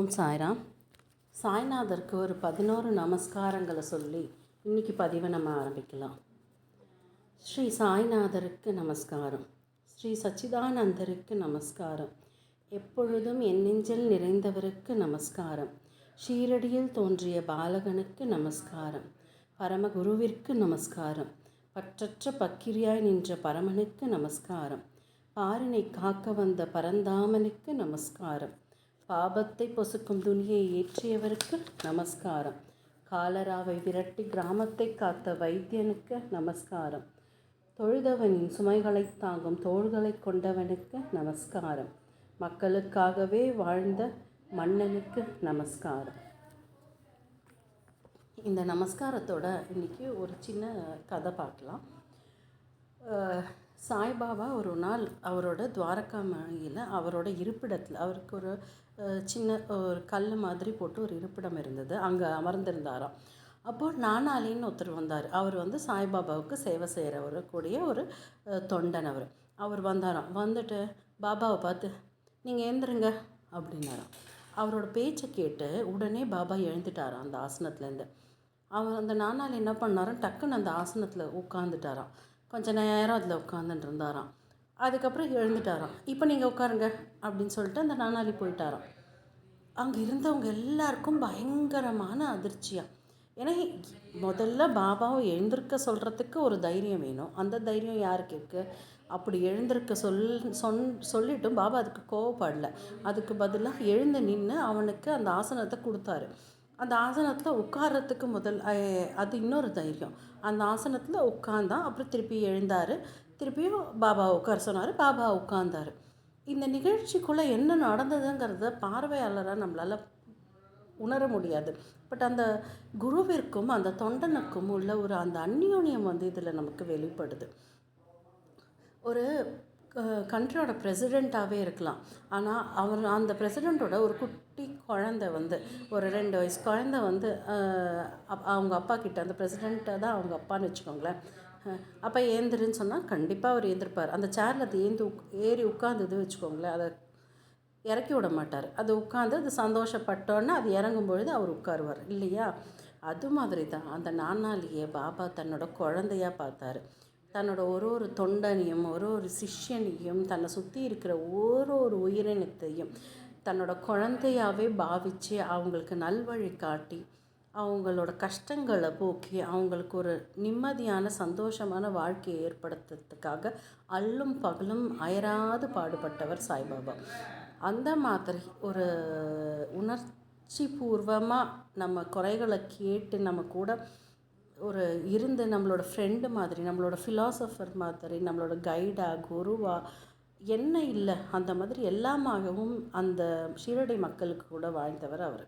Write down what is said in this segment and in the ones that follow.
ஓம் சாய்ராம். சாய்நாதருக்கு ஒரு 11 நமஸ்காரங்களை சொல்லி இன்றைக்கி பதிவை நம்ம ஆரம்பிக்கலாம். ஸ்ரீ சாய்நாதருக்கு நமஸ்காரம். ஸ்ரீ சச்சிதானந்தருக்கு நமஸ்காரம். எப்பொழுதும் என் நெஞ்சில் நிறைந்தவருக்கு நமஸ்காரம். ஷீரடியில் தோன்றிய பாலகனுக்கு நமஸ்காரம். பரமகுருவிற்கு நமஸ்காரம். பற்றற்ற பக்கிரியாய் நின்ற பரமனுக்கு நமஸ்காரம். பாரினை காக்க வந்த பரந்தாமனுக்கு நமஸ்காரம். பாபத்தை பொசுக்கும் துணியை ஏற்றியவருக்கு நமஸ்காரம். காலராவை விரட்டி கிராமத்தை காத்த வைத்தியனுக்கு நமஸ்காரம். தொழுதவனின் சுமைகளை தாங்கும் தோள்களை கொண்டவனுக்கு நமஸ்காரம். மக்களுக்காகவே வாழ்ந்த மன்னனுக்கு நமஸ்காரம். இந்த நமஸ்காரத்தோட இன்றைக்கி ஒரு சின்ன கதை பார்க்கலாம். சாய்பாபா ஒரு நாள் அவரோட துவாரகா மலையில் அவரோட இருப்பிடத்தில் அவருக்கு ஒரு சின்ன ஒரு கல் மாதிரி போட்டு ஒரு இருப்பிடம் இருந்தது. அங்கே அமர்ந்திருந்தாராம். அப்போது நானாலின்னு ஒருத்தர் வந்தார். அவர் சாய்பாபாவுக்கு சேவை செய்கிறவர் கூடிய ஒரு தொண்டன். அவர் வந்தாராம். வந்துட்டு பாபாவை பார்த்து நீங்கள் எழுந்துருங்க அப்படின்னாராம். அவரோட பேச்சை கேட்டு உடனே பாபா எழுந்துட்டாராம் அந்த ஆசனத்துலேருந்து. அந்த நானாளி என்ன பண்ணாராம், டக்குன்னு அந்த ஆசனத்தில் உட்காந்துட்டாராம். கொஞ்சம் நேரம் அதில் உட்காந்துட்டு இருந்தாராம். அதுக்கப்புறம் எழுந்துட்டாராம். இப்போ நீங்கள் உட்காருங்க அப்படின்னு சொல்லிட்டு அந்த நானாளி போயிட்டாராம். அங்கே இருந்தவங்க எல்லாருக்கும் பயங்கரமான அதிர்ச்சியாக. ஏன்னா முதல்ல பாபாவை எழுந்திருக்க சொல்கிறதுக்கு ஒரு தைரியம் வேணும். அந்த தைரியம் யாருக்கு இருக்குது? அப்படி எழுந்திருக்க சொல்லிட்டும் பாபா அதுக்கு கோவப்படலை. அதுக்கு பதிலாக எழுந்து நின்று அவனுக்கு அந்த ஆசனத்தை கொடுத்தாரு. அந்த ஆசனத்தில் உட்கார்றதுக்கு அது இன்னொரு தைரியம். அந்த ஆசனத்தில் உட்கார்ந்தான். அப்புறம் திருப்பி எழுந்தார். திருப்பியும் பாபா உட்கார சொன்னார். பாபா உட்கார்ந்தார். இந்த நிகழ்ச்சிக்குள்ளே என்ன நடந்ததுங்கிறத பார்வையாளராக நம்மளால் உணர முடியாது. பட் அந்த குருவிற்கும் அந்த தொண்டனுக்கும் உள்ள அந்த அந்யோன்யம் இதில் நமக்கு வெளிப்படுது. ஒரு கண்ட்ரியோட பிரசிடெண்ட்டாகவே இருக்கலாம். ஆனால் அந்த பிரசிடெண்ட்டோட ஒரு குட்டி குழந்தை ஒரு 2 வயசு குழந்தை அவங்க அப்பா கிட்ட, அந்த பிரசிடெண்ட்டை தான் அவங்க அப்பான்னு வச்சுக்கோங்களேன், அப்போ ஏந்திருன்னு சொன்னால் கண்டிப்பாக அவர் ஏந்திருப்பார். அந்த சேரில் அது ஏறி உட்காந்துது வச்சுக்கோங்களேன், அதை இறக்கி விட மாட்டார். அது உட்காந்து அது சந்தோஷப்பட்டோன்னா அது இறங்கும்பொழுது அவர் உட்காருவார் இல்லையா? அது மாதிரி தான் அந்த நானாளியை பாபா தன்னோட குழந்தையாக பார்த்தாரு. தன்னோட ஒரு தொண்டனையும் ஒரு சிஷ்யனையும் தன்னை சுற்றி இருக்கிற ஒரு உயிரினத்தையும் தன்னோட குழந்தையாகவே பாவித்து அவங்களுக்கு நல்வழி காட்டி அவங்களோட கஷ்டங்களை போக்கி அவங்களுக்கு ஒரு நிம்மதியான சந்தோஷமான வாழ்க்கையை ஏற்படுத்துறதுக்காக அல்லும் பகலும் அயராது பாடுபட்டவர் சாய்பாபா. அந்த மாதிரி ஒரு உணர்ச்சி பூர்வமாக நம்ம குறைகளை கேட்டு நம்ம கூட இருந்து நம்மளோட ஃப்ரெண்டு மாதிரி, நம்மளோட ஃபிலாசபர் மாதிரி, நம்மளோட கைடாக குருவாக என்ன இல்லை அந்த மாதிரி எல்லாமாகவும் அந்த ஷீரடி மக்களுக்கு கூட வாழ்ந்தவர் அவர்.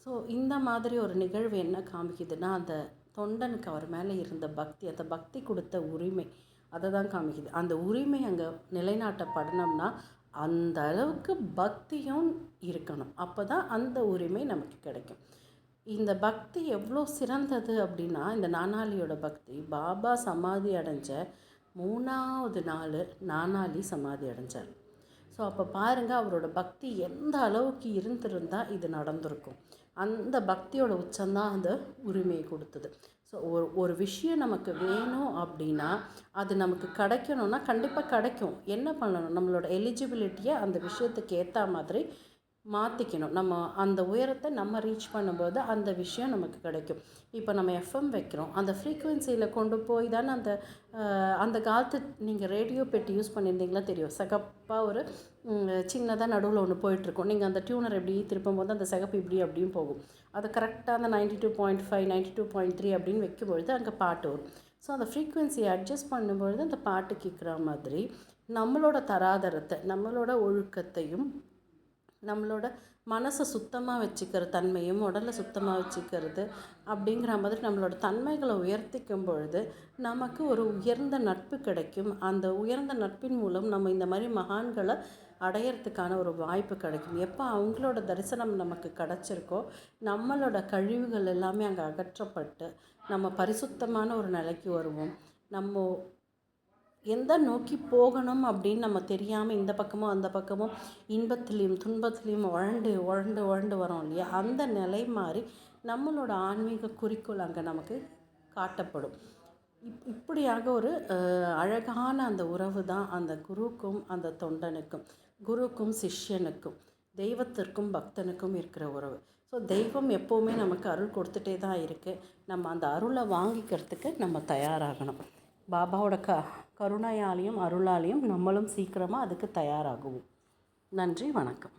ஸோ இந்த மாதிரி ஒரு நிகழ்வு என்ன காமிக்குதுன்னா, அந்த தொண்டனுக்கு அவர் மேலே இருந்த பக்தி, அந்த பக்தி கொடுத்த உரிமை, அதை தான் காமிக்குது. அந்த உரிமை அங்கே நிலைநாட்டப்படணும்னா அந்த அளவுக்கு பக்தியும் இருக்கணும். அப்போ தான் அந்த உரிமை நமக்கு கிடைக்கும். இந்த பக்தி எவ்வளோ சிறந்தது அப்படின்னா, இந்த நானாளியோட பக்தி பாபா சமாதி அடைஞ்ச 3வது நாள் நானாளி சமாதி அடைஞ்சார். ஸோ அப்போ பாருங்கள் அவரோட பக்தி எந்த அளவுக்கு இருந்திருந்தால் இது நடந்திருக்கும். அந்த பக்தியோட உச்சம்தான் அந்த உரிமையை கொடுத்தது. ஸோ ஒரு விஷயம் நமக்கு வேணும் அப்படின்னா அது நமக்கு கிடைக்கணும்னா கண்டிப்பாக கிடைக்கும். என்ன பண்ணணும்? நம்மளோட எலிஜிபிலிட்டியை அந்த விஷயத்துக்கு ஏற்ற மாதிரி மாற்றிக்கணும். நம்ம அந்த உயரத்தை நம்ம ரீச் பண்ணும்போது அந்த விஷயம் நமக்கு கிடைக்கும். இப்போ நம்ம எஃப்எம் வைக்கிறோம், அந்த ஃப்ரீக்குவென்சியில் கொண்டு போய் தானே அந்த காலத்து நீங்கள் ரேடியோ பெட்டி யூஸ் பண்ணியிருந்தீங்களா தெரியும். சிகப்பாக ஒரு சின்னதாக நடுவில் ஒன்று போயிட்டுருக்கும். நீங்கள் அந்த டியூனர் எப்படி திருப்பும் போது அந்த சிகப்பு இப்படி அப்படியும் போகும். அது கரெக்டாக அந்த 92.5 92.3 அப்படின்னு வைக்கும்பொழுது அங்கே பாட்டு வரும். ஸோ அந்த ஃப்ரீக்குவென்சியை அட்ஜஸ்ட் பண்ணும்பொழுது அந்த பாட்டு கேட்குற மாதிரி நம்மளோட தராதரத்தை, நம்மளோட ஒழுக்கத்தையும், நம்மளோட மனசை சுத்தமாக வச்சுக்கிற தன்மையும், உடலை சுத்தமாக வச்சுக்கிறது அப்படிங்கிற மாதிரி நம்மளோட தன்மைகளை உயர்த்திக்கும் பொழுது நமக்கு ஒரு உயர்ந்த நட்பு கிடைக்கும். அந்த உயர்ந்த நட்பின் மூலம் நம்ம இந்த மாதிரி மகான்களை அடையிறதுக்கான ஒரு வாய்ப்பு கிடைக்கும். எப்போ அவங்களோட தரிசனம் நமக்கு கிடச்சிருக்கோ நம்மளோட கழிவுகள் எல்லாமே அங்கே அகற்றப்பட்டு நம்ம பரிசுத்தமான ஒரு நிலைக்கு வருவோம். நம்ம எந்த நோக்கி போகணும் அப்படின்னு நம்ம தெரியாமல் இந்த பக்கமும் அந்த பக்கமும் இன்பத்துலேயும் துன்பத்துலேயும் உழண்டு உழண்டு உழண்டு வரோம் இல்லையா, அந்த நிலை மாதிரி நம்மளோட ஆன்மீக குறிக்கோள் அங்கே நமக்கு காட்டப்படும். இப்படியாக ஒரு அழகான அந்த உறவு தான் அந்த குருவுக்கும் அந்த தொண்டனுக்கும், குருவுக்கும் சிஷ்யனுக்கும், தெய்வத்திற்கும் பக்தனுக்கும் இருக்கிற உறவு. ஸோ தெய்வம் எப்போவுமே நமக்கு அருள் கொடுத்துட்டே தான் இருக்குது. நம்ம அந்த அருளை வாங்கிக்கிறதுக்கு நம்ம தயாராகணும். பாபாவோட கருணையாலையும் அருளாலையும் நம்மளும் சீக்கிரமாக அதுக்கு தயாராகுவோம். நன்றி, வணக்கம்.